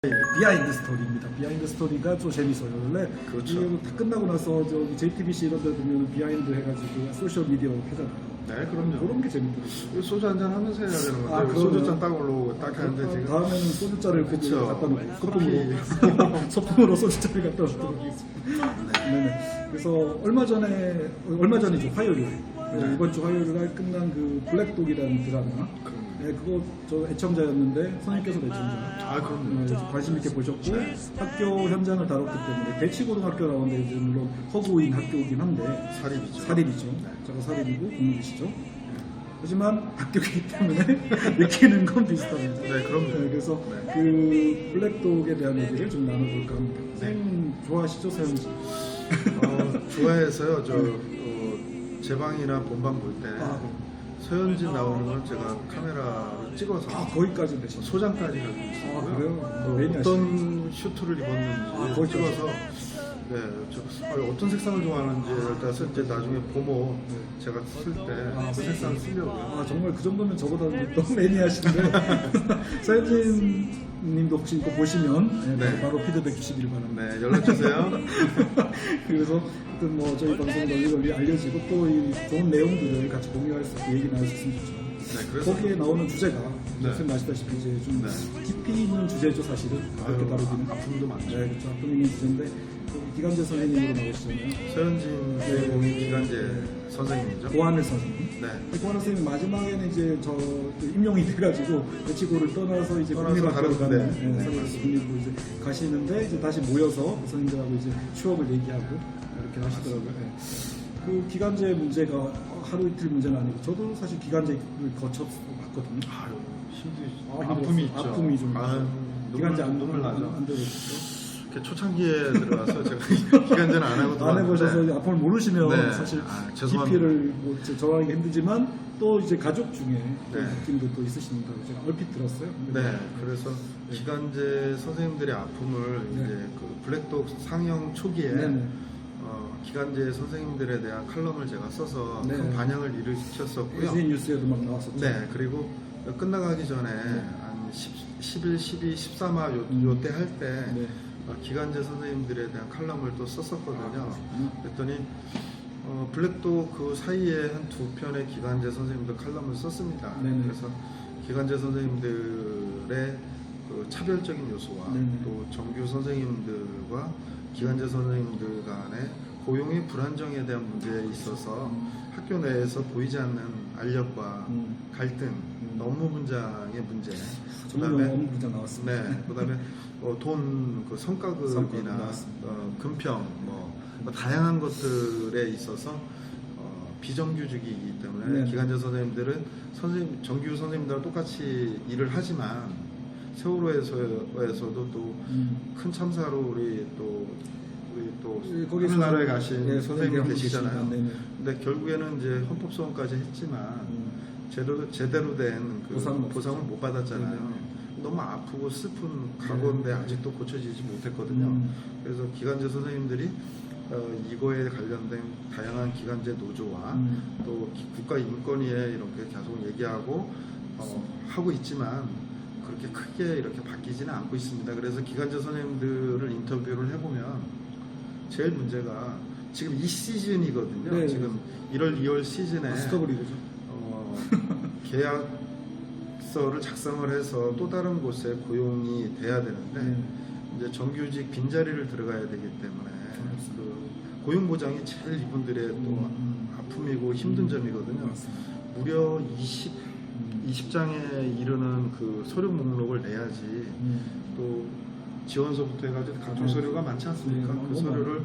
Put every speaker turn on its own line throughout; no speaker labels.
비하인드 스토리입니다. 비하인드 스토리가 좀 재밌어요. 원래
그렇죠.
이거 다 끝나고 나서 저기 JTBC 이런 데 보면 비하인드 해가지고 소셜 미디어 하잖아요.
네, 그럼요.
그런 게 재밌더라고요.
소주 한잔 하면서 해야 되는 건데
아,
소주잔 딱 올라오고 딱 하는데 지금
다음에는 소주잔을
그쵸.
갖다 놓고 소품으로 소품으로 소주잔을 갖다 놓도록 하겠습니다. 네네. 그래서 얼마 전이죠, 화요일.
네.
이번 주 화요일 날 끝난 그 블랙독이라는 드라마. 네, 그거 저 애청자였는데 선생님께서도 애청자.
아, 그럼요.
관심 있게 보셨고 학교 현장을 다뤘기 때문에 대치고등학교 나오는데 이제 물론 허구인 학교이긴 한데
사립이죠.
사립이죠. 제가 사립이고 공립이시죠. 하지만 학교이기 때문에 느끼는 건 비슷합니다.
네, 그럼요.
네, 그래서
네.
그 블랙독에 대한 얘기를 좀 나눠볼까 합니다.
네.
선생님 좋아하시죠, 서영지?
좋아해서요. 제 방이나 본방 볼 때
아,
서현진 나오는 걸 제가 카메라로 찍어서
거기까지 되셨죠?
소장까지 가지고 있었고요.
아, 그래요?
또
매니아시네.
어떤 슈트를 입었는지
거기까지.
찍어서 어떤 색상을 좋아하는지를 따서 이제 나중에 보모 제가 쓸 때 그 색상을 쓰려고요.
정말 그 정도면 저보다 너무 매니아신데 서현진 님도 혹시 이거 보시면
네.
바로 피드백 주시길 바랍니다.
네, 연락 주세요.
그래서 뭐 저희 방송 널리 알려지고 또 이 좋은 내용들을 같이 공유할 수 있고 얘기 나눌 수 있으면 좋죠.
네, 그래서
거기에 나오는 주제가
네.
선생님 아시다시피 이제 좀
네.
깊이 있는 주제죠, 사실은. 그렇게 다루기는.
아픔도 많죠.
네, 그렇죠. 아픔 있는 주제인데 거기 기간제 선생님으로 나오시잖아요.
서현진 내공이 기간제 선생님이죠.
고한을 선생님.
네.
고한을 선생님 마지막에는 이제 저 임용이 돼가지고 대치고를 떠나서 이제
떠나서
국립학교로
다른
가는
데. 네,
선생님 국립으로 이제 가시는데 이제 다시 모여서 선생님들하고 이제 추억을 얘기하고 이렇게 하시더라고요. 네. 그 기간제 문제가 하루 이틀 문제는 아니고 저도 사실 기간제를 거쳐 봤거든요.
아유, 힘들죠.
아,
아픔이 있죠.
아픔이 좀
아유,
기간제 안
눈물 나죠.
안 되겠죠.
이렇게 초창기에 들어가서 제가 기간제는 안 하고
안 해보셔서
들어왔는데
아픔을 모르시면
네.
사실
죄송합니다.
깊이를 뭐 정하기 힘들지만 또 이제 가족 중에 또
네.
느낌도 또 있으신다고 제가 얼핏 들었어요.
네, 그래서 기간제 선생님들의 아픔을
네.
이제 그 블랙독 상영 초기에
네네.
기간제 선생님들에 대한 칼럼을 제가 써서
네.
큰 반향을 일으켰었고요.
SN 뉴스에도 막 나왔었죠.
네, 그리고 끝나가기 전에 한 11, 12, 13화 요때 할 때
네.
기간제 선생님들에 대한 칼럼을 또 썼었거든요.
아,
그랬더니 블랙독 그 사이에 한 두 편의 기간제 선생님들 칼럼을 썼습니다.
네네.
그래서 기간제 선생님들의 그 차별적인 요소와
네네.
또 정규 선생님들과 기간제 선생님들 간의 고용의 불안정에 대한 문제에 있어서 학교 내에서 보이지 않는 알력과 갈등, 업무 분장의 문제,
정말
그다음에
업무 분장 나왔습니다.
네, 그다음에 돈 그
성과급
성과급이나
나왔습니다.
금평 뭐 다양한 것들에 있어서 비정규직이기 때문에
네.
기간제 선생님들은 정규 선생님들과 똑같이 일을 하지만 세월호에서도 또 큰 참사로 우리 또
거기서
하늘나라에 가신
네,
선생님
선생님이
계시잖아요.
계시니까, 네네.
근데 결국에는 이제 헌법소원까지 했지만 제대로 된 그 보상을 못 받았잖아요.
네네.
너무 아프고 슬픈 과거인데 아직도 고쳐지지 못했거든요. 그래서 기간제 선생님들이 이거에 관련된 다양한 기간제 노조와 또 국가인권위에 이렇게 계속 얘기하고 하고 있지만 그렇게 크게 이렇게 바뀌지는 않고 있습니다. 그래서 기간제 선생님들을 인터뷰를 해보면 제일 문제가 지금 이 시즌이거든요.
네.
지금 1월, 2월 시즌에
스토브리그죠.
계약서를 작성을 해서 또 다른 곳에 고용이 돼야 되는데 이제 정규직 빈자리를 들어가야 되기 때문에 그 고용 보장이 제일 이분들의 또 아픔이고 힘든 점이거든요. 무려 20장에 이르는 그 서류 목록을 내야지 또 지원서부터 해가지고 각종 서류가 많지 않습니까? 그 서류를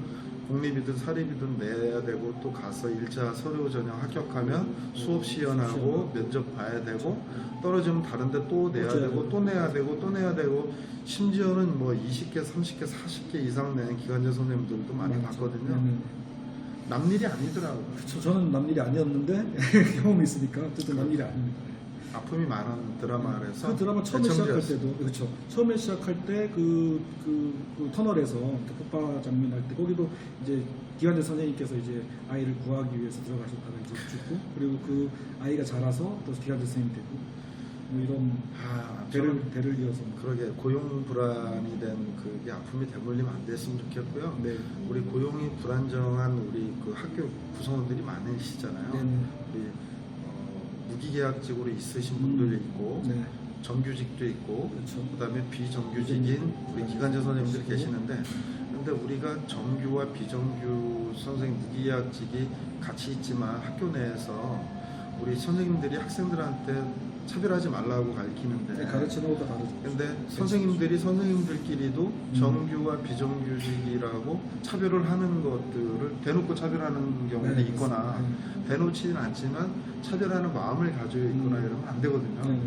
공립이든 사립이든 내야 되고 또 가서 1차 서류 전형 합격하면 수업 시연하고 면접 봐야 되고 떨어지면 다른데 또 내야 되고 또 내야 되고 또 내야 되고 심지어는 뭐 20개, 30개, 40개 이상 낸 기간제 선생님들도 많이 봤거든요. 남일이 아니더라고요.
그렇죠. 저는 남일이 아니었는데 경험이 있으니까 어쨌든 남일이 아닙니다.
아픔이 많은 드라마라서
그 드라마 처음에 시작할 때도 그렇죠. 처음에 시작할 때 그 터널에서 폭파 장면 할 때 거기도 이제 기간제 선생님께서 이제 아이를 구하기 위해서 들어가셨다가 이제 죽고 그리고 그 아이가 자라서 또 기간제 선생님 되고 뭐 이런 대를 이어서
그러게 고용 불안이 된 그게 아픔이 대물림 안 됐으면 좋겠고요.
네.
우리 고용이 불안정한 우리 그 학교 구성원들이 많으시잖아요.
네.
우리 무기계약직으로 있으신 분들이 있고
네.
정규직도 있고
그렇죠.
그다음에 비정규직인 우리 기간제 선생님들이 계시는데 근데 우리가 정규와 비정규 선생님 무기계약직이 같이 있지만 학교 내에서 우리 선생님들이 학생들한테 차별하지 말라고 가르치는데
네, 가르치는 것도 다르죠.
근데 선생님들이 선생님들끼리도 정규와 비정규직이라고 차별을 하는 것들을 대놓고 차별하는 경우도
네,
있거나 대놓지는 않지만 차별하는 마음을 가지고 있거나 이러면 안 되거든요.
네.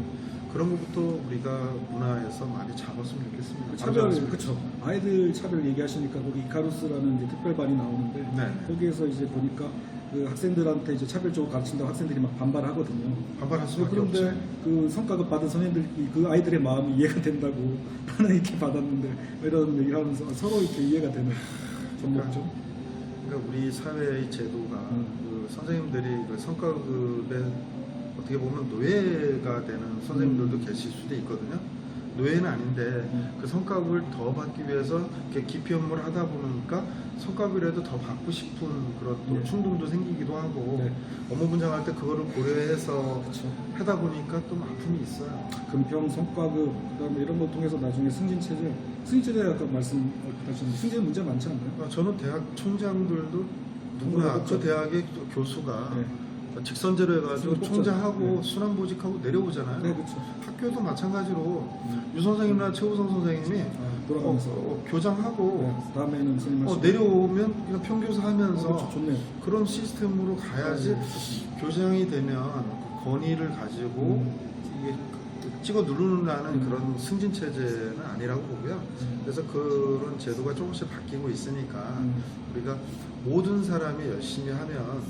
그런 것부터 우리가 문화에서 많이 잡았으면 좋겠습니다.
차별, 그렇죠. 아이들 차별 얘기하시니까 거기 이카루스라는 이제 특별반이 나오는데
네.
거기에서 이제 보니까 그 학생들한테 이제 차별적으로 가르친다고 학생들이 막 반발하거든요.
반발할 수밖에
그런데
없죠.
그 성과급 받은 선생님들이 그 아이들의 마음이 이해가 된다고 나는 이렇게 받았는데 이런 얘기를 하면서 서로 이렇게 이해가 되는 정도죠.
그러니까 우리 사회의 제도가 그 선생님들이 그 성과급에 어떻게 보면 노예가 되는 선생님들도 계실 수도 있거든요. 노예는 아닌데 그 성과급을 더 받기 위해서 이렇게 기피 업무를 하다 보니까 성과급이라도 더 받고 싶은 그런 또
네.
충동도 생기기도 하고
네.
업무 분장할 때 그거를 고려해서
그렇죠.
하다 보니까 좀 아픔이 있어요.
금평, 성과급, 그다음에 이런 걸 통해서 나중에 승진체제 아까 말씀하신 승진 문제 많지 않나요?
저는 대학 총장들도 누구나 그 대학의 교수가
네.
직선제로 해가지고
뽑잖아요.
총장하고
네.
순환보직하고 내려오잖아요.
네, 그렇죠.
학교도 마찬가지로 유 선생님이나 최우성 선생님이
돌아가면서
교장하고
네, 다음에는 선생님 하시고
내려오면 그냥 평교사 하면서
그렇죠. 좋네요.
그런 시스템으로 가야지
네.
교장이 되면 그 권위를 가지고 이게 찍어 누르는 그런 승진 체제는 아니라고 보고요. 그래서 그런 제도가 조금씩 바뀌고 있으니까 우리가 모든 사람이 열심히 하면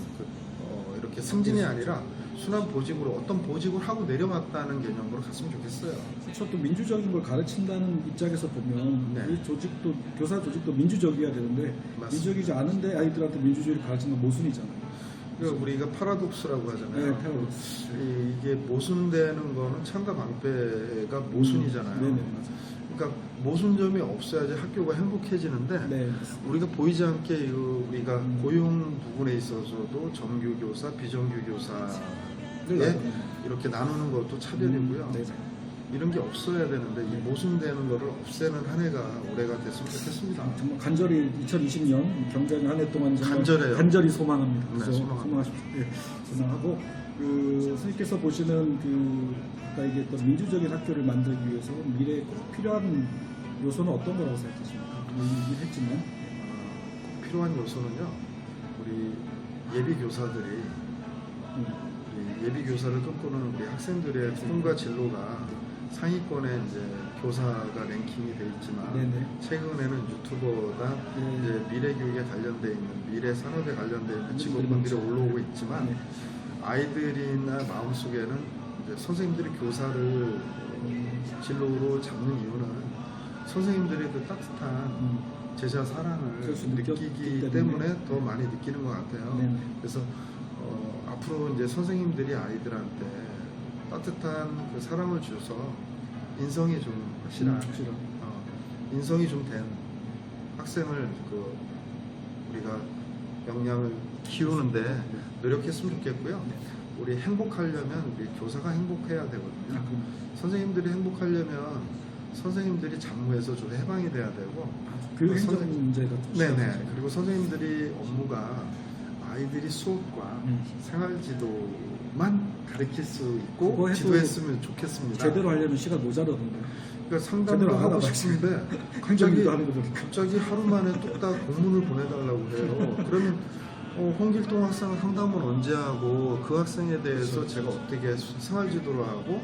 이렇게 승진이 아니라 순환 보직으로 어떤 보직을 하고 내려왔다는 개념으로 갔으면 좋겠어요.
그렇죠. 또 민주적인 걸 가르친다는 입장에서 보면
네.
이 조직도 교사 조직도 민주적이어야 되는데
맞습니다.
민주적이지 않은데 아이들한테 민주주의를 가르치는 건 모순이잖아요.
그러니까 우리가 파라독스라고 하잖아요.
네, 패러독스.
이게 모순되는 거는 창과 방패가 모순이잖아요.
네네, 맞아요.
그러니까 모순점이 없어야지 학교가 행복해지는데
네,
우리가 보이지 않게 우리가 고용 부분에 있어서도 정규 교사, 비정규 교사에 이렇게 나누는 것도 차별이고요.
네.
이런 게 없어야 되는데 이 모순되는 거를 없애는 한 해가 올해가 됐으면 좋겠습니다.
정말 간절히 2020년 경자년 한 해 동안 정말
간절해요.
간절히 소망합니다.
네,
그죠?
소망합니다.
소망하십시오. 네, 소망하고 그 선생님께서 보시는 그 아까 얘기했던 민주적인 학교를 만들기 위해서 미래에 꼭 필요한 요소는 어떤 거라고 생각하십니까? 얘기했지만
꼭 필요한 요소는요. 우리 예비 교사들이 우리 예비 교사를 꿈꾸는 우리 학생들의 꿈과 진로가 상위권에 이제 교사가 랭킹이 돼 있지만
네네.
최근에는 유튜버가 이제 미래 교육에 관련돼 있는 미래 산업에 관련돼 있는 직업군들이 올라오고 있지만
네.
아이들이나 마음속에는 이제 선생님들이 교사를 진로로 잡는 이유는 선생님들의 그 따뜻한 제자 사랑을
그래서
느끼기
느꼈기
때문에 더 많이 느끼는 것 같아요.
네.
그래서 앞으로 이제 선생님들이 아이들한테 따뜻한 그 사랑을 줘서 인성이 좀 확실한 인성이 좀 된 학생을 그 우리가 역량을 키우는데 노력했으면 좋겠고요. 우리 행복하려면 우리 교사가 행복해야 되거든요. 선생님들이 행복하려면 선생님들이 잡무에서 좀 해방이 돼야 되고
교육 행정 문제가
네네. 그리고 선생님들이 업무가 아이들이 수업과 생활지도만 가르칠 수 있고
그거 해도
지도했으면 좋겠습니다.
제대로 하려면 시간 모자라던데.
그러니까 상담도 하고 싶은데 갑자기 하루 만에 뚝딱 공문을 보내달라고 해요. 그러면 홍길동 학생 상담은 언제 하고 그 학생에 대해서 제가 어떻게 생활지도를 하고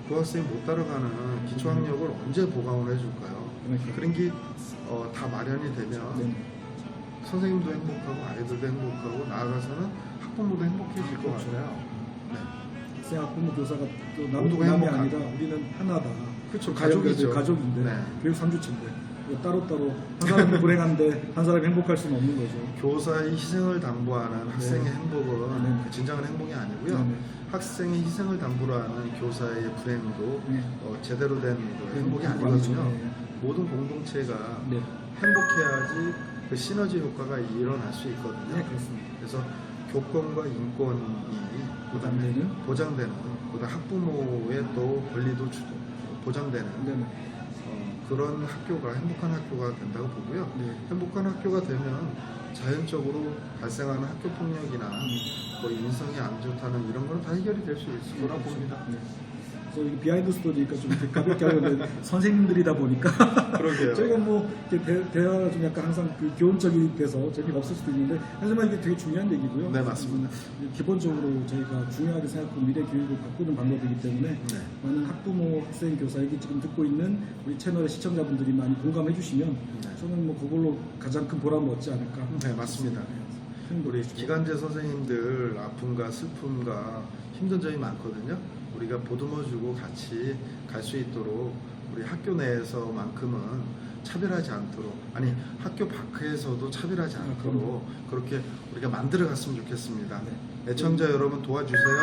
그 학생이 못 따라가는 기초학력을 언제 보강을 해줄까요? 그런 게 다 마련이 되면 선생님도 행복하고 아이들도 행복하고 나아가서는 학부모도 행복해질 것 같아요.
학생, 학부모, 교사가 또
모두가
남이
행복하고.
아니라 우리는 하나다.
그렇죠.
가족이죠.
가족이죠.
가족인데
네.
교육 3주체인데 따로따로 한 사람이 불행한데 한 사람이 행복할 수는 없는 거죠.
교사의 희생을 담보하는 학생의 행복은
네.
그 진정한 행복이 아니고요.
네.
학생의 희생을 담보로 하는 교사의 불행도
네.
제대로 된 그 행복이
아니죠.
아니거든요.
네.
모든 공동체가
네.
행복해야지 그 시너지 효과가 일어날 수 있거든요.
네, 그렇습니다.
그래서 교권과 인권이
보장되는?
보장되는 그다음 학부모의 또 권리도 보장되는
네.
그런 학교가 행복한 학교가 된다고 보고요.
네.
행복한 학교가 되면 자연적으로 발생하는 학교 폭력이나 뭐 인성이 안 좋다는 이런 거는 다 해결이 될 수 있을 거라고 봅니다.
네. 그래서 이 비하인드 스토리니까 좀 이렇게 가볍게 하는데 선생님들이다 보니까
그러게요.
저희가 뭐 이렇게 대화가 좀 약간 항상 그 교훈적이 돼서 재미가 없을 수도 있는데 하지만 이게 되게 중요한 얘기고요.
네, 맞습니다.
기본적으로 저희가 중요하게 생각하고 미래 교육을 바꾸는 방법이기 때문에
네.
많은 학부모, 학생, 교사 여기 지금 듣고 있는 우리 채널의 시청자분들이 많이 공감해 주시면 저는 뭐 그걸로 가장 큰 보람을 얻지 않을까.
네, 맞습니다. 우리 기간제 선생님들 아픔과 슬픔과 힘든 점이 많거든요. 우리가 보듬어주고 같이 갈 수 있도록 우리 학교 내에서만큼은 차별하지 않도록, 아니 학교 밖에서도 차별하지 않도록 그렇게 우리가 만들어 갔으면 좋겠습니다. 애청자 여러분 도와주세요.